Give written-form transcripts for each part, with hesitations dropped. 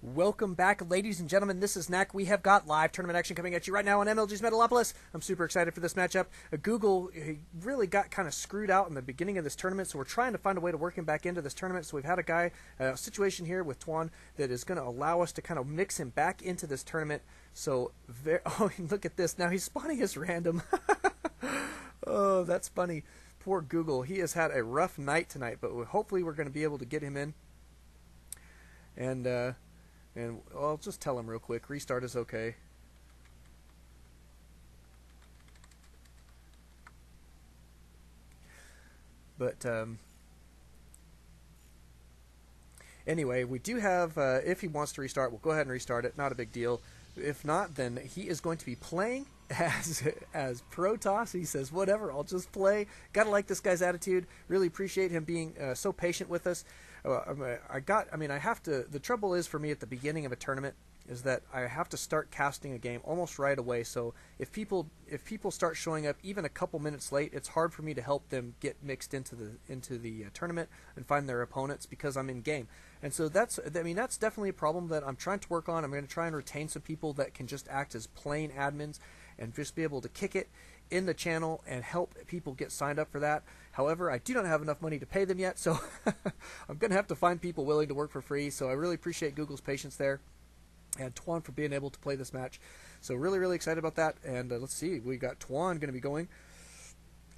Welcome back, ladies and gentlemen. This is Knack. We have got live tournament action coming at you right now on MLG's Metalopolis. I'm super excited for this matchup. Google really got kind of screwed out in the beginning of this tournament, so we're trying to find a way to work him back into this tournament. So we've had a situation here with Twan that is going to allow us to kind of mix him back into this tournament. So, oh, look at this. Now he's spawning as random. Oh, that's funny. Poor Google. He has had a rough night tonight, but hopefully we're going to be able to get him in. And I'll just tell him real quick, restart is okay. But anyway, we do have, if he wants to restart, we'll go ahead and restart it. Not a big deal. If not, then he is going to be playing as Protoss. He says, whatever, I'll just play. Gotta like this guy's attitude. Really appreciate him being so patient with us. I have to, the trouble is for me at the beginning of a tournament is that I have to start casting a game almost right away. So if people start showing up even a couple minutes late, it's hard for me to help them get mixed into the tournament and find their opponents because I'm in game. And so that's definitely a problem that I'm trying to work on. I'm going to try and retain some people that can just act as plain admins and just be able to kick it in the channel and help people get signed up for that. However, I do not have enough money to pay them yet, so I'm going to have to find people willing to work for free. So I really appreciate Google's patience there and Twan for being able to play this match. So really, really excited about that. And let's see, we got Twan going to be going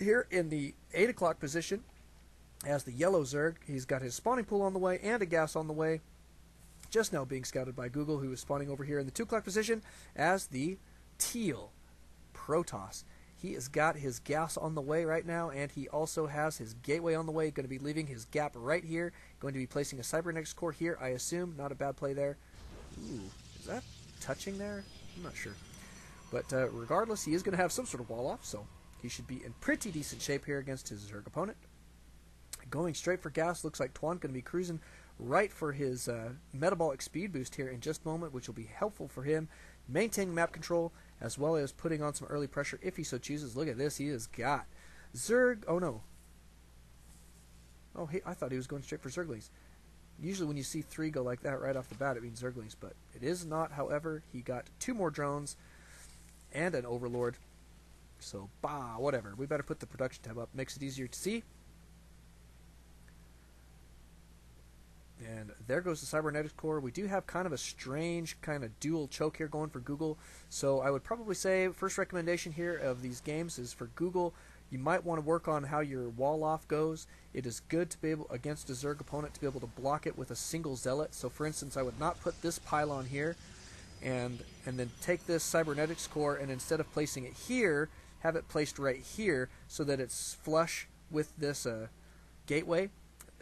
here in the 8 o'clock position as the yellow Zerg. He's got his spawning pool on the way and a gas on the way. Just now being scouted by Google, who is spawning over here in the 2 o'clock position as the teal Protoss. He has got his gas on the way right now, and he also has his gateway on the way. Going to be leaving his gap right here. Going to be placing a cybernetics core here, I assume. Not a bad play there. Ooh, is that touching there? I'm not sure. But regardless, he is going to have some sort of wall off, so he should be in pretty decent shape here against his Zerg opponent. Going straight for gas. Looks like Twan going to be cruising right for his metabolic speed boost here in just a moment, which will be helpful for him. Maintaining map control, as well as putting on some early pressure if he so chooses. Look at this. He has got Zerg. Oh, no. Oh, hey, I thought he was going straight for Zerglings. Usually when you see 3 go like that right off the bat, it means Zerglings, but it is not. However, he got 2 more drones and an Overlord. So, whatever. We better put the production tab up. Makes it easier to see. And there goes the cybernetics core. We do have kind of a strange kind of dual choke here going for Google. So I would probably say first recommendation here of these games is for Google, you might want to work on how your wall off goes. It is good to be able, against a Zerg opponent, to be able to block it with a single zealot. So for instance, I would not put this pylon here and then take this cybernetics core and instead of placing it here, have it placed right here so that it's flush with this gateway.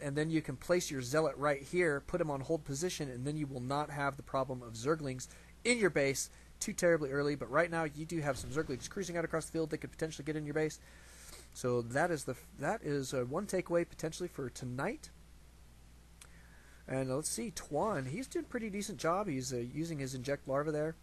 And then you can place your zealot right here, put him on hold position, and then you will not have the problem of Zerglings in your base too terribly early. But right now you do have some Zerglings cruising out across the field that could potentially get in your base. So that is one takeaway potentially for tonight. And let's see, Twan, he's doing a pretty decent job. He's using his inject larva there.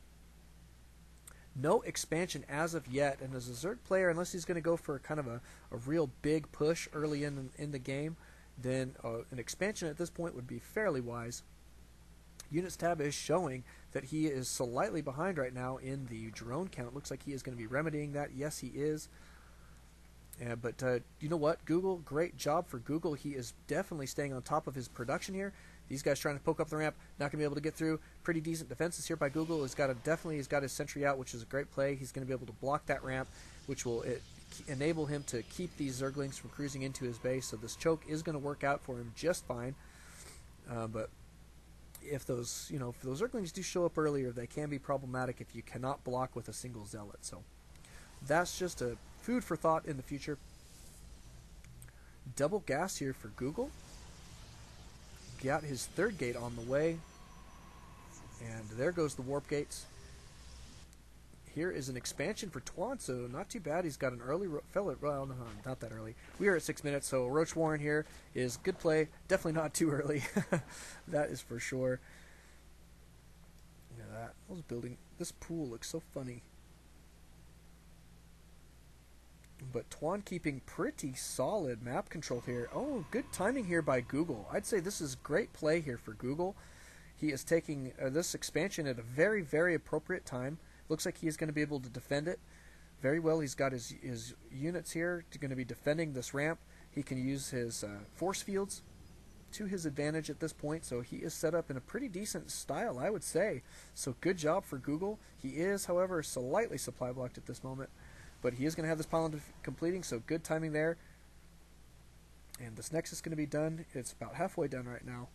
No expansion as of yet, and as a Zerg player, unless he's going to go for kind of a real big push early in the game, then an expansion at this point would be fairly wise. Units tab is showing that he is slightly behind right now in the drone count. Looks like he is going to be remedying that. Yes, he is. But you know what? Google, great job for Google. He is definitely staying on top of his production here. These guys trying to poke up the ramp, not going to be able to get through. Pretty decent defenses here by Google. He's got his sentry out, which is a great play. He's going to be able to block that ramp, which will enable him to keep these Zerglings from cruising into his base. So this choke is going to work out for him just fine. But if those Zerglings do show up earlier, they can be problematic if you cannot block with a single zealot. So that's just a food for thought in the future. Double gas here for Google. Got his 3rd gate on the way. And there goes the warp gates. Here is an expansion for Twan, so not too bad. He's got an early well, no, not that early. We are at 6 minutes, so Roach Warren here is good play. Definitely not too early. That is for sure. Look at that. I was building. This pool looks so funny. But Twan keeping pretty solid map control here. Oh, good timing here by Google. I'd say this is great play here for Google. He is taking this expansion at a very, very appropriate time. Looks like he is going to be able to defend it very well. He's got his units here going to be defending this ramp. He can use his force fields to his advantage at this point, so he is set up in a pretty decent style, I would say. So good job for Google. He is, however, slightly supply blocked at this moment, but he is going to have this pylon completing, so good timing there. And this Nexus is going to be done. It's about halfway done right now.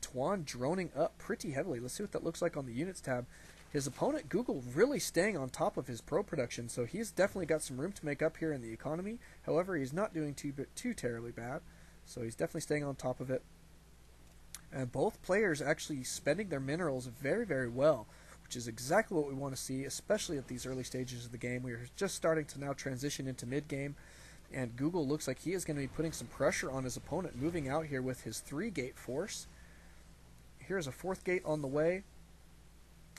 Twan droning up pretty heavily. Let's see what that looks like on the units tab. His opponent, Google, really staying on top of his pro production, so he's definitely got some room to make up here in the economy. However, he's not doing too terribly bad, so he's definitely staying on top of it. And both players actually spending their minerals very, very well, which is exactly what we want to see, especially at these early stages of the game. We are just starting to now transition into mid-game, and Google looks like he is going to be putting some pressure on his opponent, moving out here with his 3-gate force. Here's a 4th gate on the way.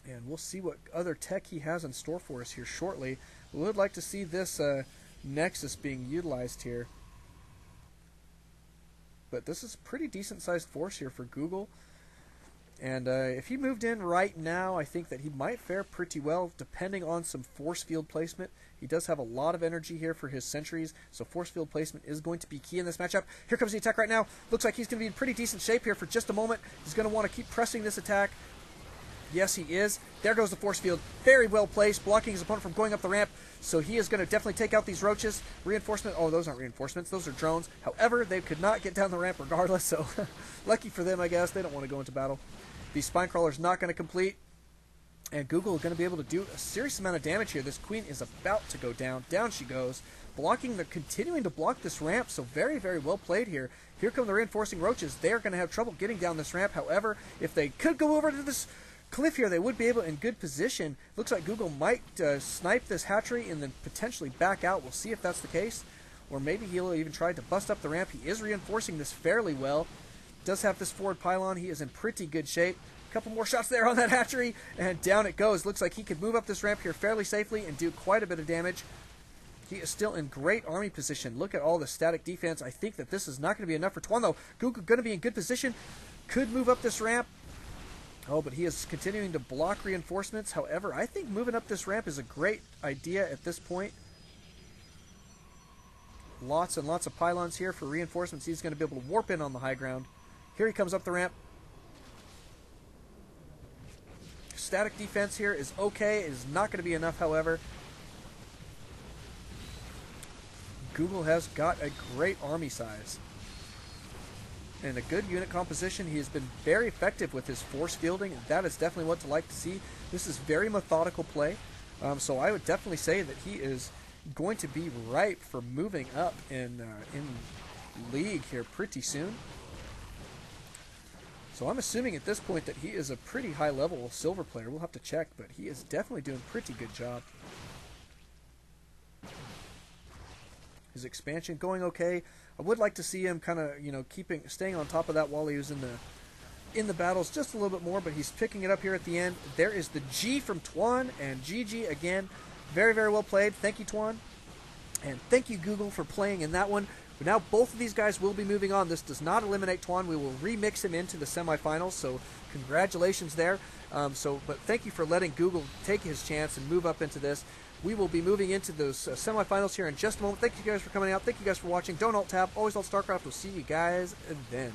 And we'll see what other tech he has in store for us here shortly. We would like to see this Nexus being utilized here. But this is a pretty decent-sized force here for Google. And if he moved in right now, I think that he might fare pretty well, depending on some force field placement. He does have a lot of energy here for his sentries, so force field placement is going to be key in this matchup. Here comes the attack right now. Looks like he's going to be in pretty decent shape here for just a moment. He's going to want to keep pressing this attack. Yes, he is. There goes the force field. Very well placed, blocking his opponent from going up the ramp. So he is going to definitely take out these roaches. Reinforcement. Oh, those aren't reinforcements. Those are drones. However, they could not get down the ramp regardless, so lucky for them, I guess. They don't want to go into battle. The spine crawler is not going to complete. And Google is going to be able to do a serious amount of damage here. This queen is about to go down. Down she goes. Continuing to block this ramp, so very, very well played here. Here come the reinforcing roaches. They are going to have trouble getting down this ramp. However, if they could go over to this cliff here, they would be able in good position. Looks like Google might snipe this hatchery and then potentially back out. We'll see if that's the case. Or maybe he'll even try to bust up the ramp. He is reinforcing this fairly well. Does have this forward pylon. He is in pretty good shape. A couple more shots there on that hatchery, and down it goes. Looks like he could move up this ramp here fairly safely and do quite a bit of damage. He is still in great army position. Look at all the static defense. I think that this is not going to be enough for Twan, though. Google going to be in good position. Could move up this ramp. Oh, but he is continuing to block reinforcements. However, I think moving up this ramp is a great idea at this point. Lots and lots of pylons here for reinforcements. He's going to be able to warp in on the high ground. Here he comes up the ramp. Static defense here is okay. It is not going to be enough, however. Google has got a great army size and a good unit composition. He has been very effective with his force fielding, and that is definitely what to like to see. This is very methodical play, so I would definitely say that he is going to be ripe for moving up in league here pretty soon. So I'm assuming at this point that he is a pretty high-level silver player. We'll have to check, but he is definitely doing a pretty good job. His expansion going okay. I would like to see him kind of, staying on top of that while he was in the battles just a little bit more, but he's picking it up here at the end. There is the G from Twan, and GG again. Very, very well played. Thank you, Twan. And thank you, Google, for playing in that one. But now both of these guys will be moving on. This does not eliminate Twan. We will remix him into the semifinals, so congratulations there. But thank you for letting Google take his chance and move up into this. We will be moving into those semifinals here in just a moment. Thank you guys for coming out. Thank you guys for watching. Don't alt-tab. Always alt StarCraft. We'll see you guys then.